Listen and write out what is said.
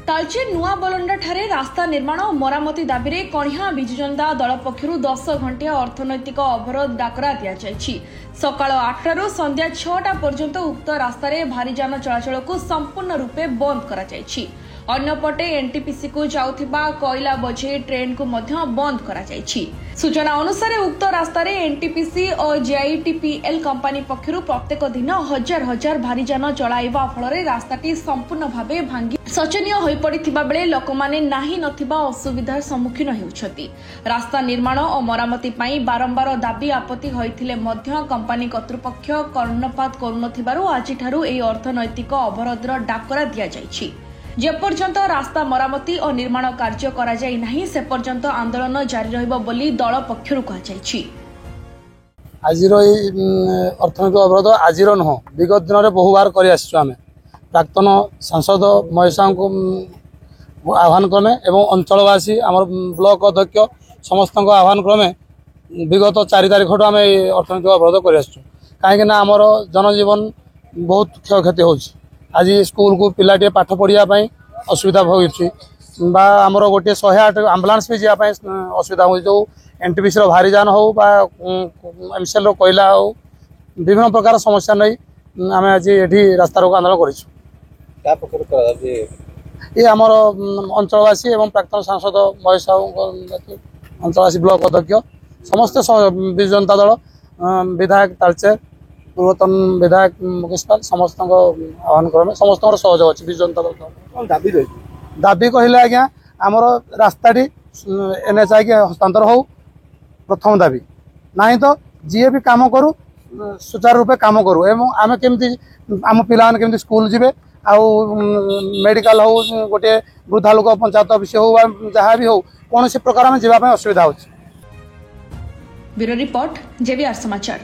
तालचेर नुआ बलंडा ठारे रास्ता निर्माण और मरामती दाबी रे कणिहा बिजु जनता दल पक्षरु 10 घंटिया अर्थनैतिक अवरोध डाकरा दिया जायछि। सकाळ 8 रु संध्या 6टा पर्यंत उक्त रास्ता रे भारी जान चलाचल को संपूर्ण रूपे बंद करा जायछि। अन्यपटे एनटीपीसी को जाउथिबा कोयला बोझे ट्रेन को मध्य बंद करा जायछि। सूचना अनुसार उक्त रास्ता रे एनटीपीसी और जेआईटीपीएल कंपनी पक्षरु प्रत्येक दिन हजार हजार भारी जान चलाइबा फल रास्ताटी संपूर्ण भावे भांगी शोचनीय होई पड़िथिबा बेले लोकमाने नाही नथिबा असुविधार सम्मुखीन हेउछथि। रास्ता निर्माण और मरामती पई बारंबार दाबी आपत्ति होइथिले मध्य कंपनी कर्तृपक्ष कर्णपात करुनथिबारु आजिठारु एई अर्थनैतिक अवरोधर डाकरा दिया जायछि। जेपर्यंत रास्ता मरामती और निर्माण कार्य करा जाय नाही से पर्यंत आंदोलन जारी रहइबो बोली दल पक्षरु कहा जायछि। आजिर अर्थनैतिक अवरोध आजिर नुह विगत दिन में बहुबार कर आमे प्राक्तन सांसद महेशा को आह्वान क्रमे एवं अंचलवासी आम ब्लॉक अध्यक्ष समस्त आह्वान क्रमे विगत 4 तारिख आम अर्थनैतिक अवरोध कर कहीं आमर जनजीवन बहुत क्षयक्षति हो। आज स्कूल को पिलाटे पाठ पढ़ाई असुविधा होगी आमर गोटे 108 आम्बुलांस भी जावाई असुविधा हो। जो एनटीपीसी भारी जान हो एमसीएल कोयला हो विभिन्न प्रकार समस्या नहीं आम आज ये रास्ता रोक आंदोलन कर आमर अंचलवासी एवं प्राक्तन सांसद महेश साहू अंचलवासी ब्लॉक अध्यक्ष समस्त विजु जनता दल विधायक तालचेर पूर्वतन विधायक मुकेश पाल समस्त आह्वान क्रमे समस्त सहयोग अच्छी विजु जनता दल दाबी कहले आज्ञा आमर रास्ताटी एनएचआई के हस्तांतर हो प्रथम दाबी नहीं तो जी भी काम करू सुचारू रूपे काम करू एवं आम केमती आम पिला केमती स्कूल जीवे आउ मेडिकल हो गोटे वृद्धा लोक पंचायत ऑफिस हो जहाँ भी हो कौन प्रकार आम जावाई असुविधा हो। ब्यूरो रिपोर्ट जेवीआर समाचार।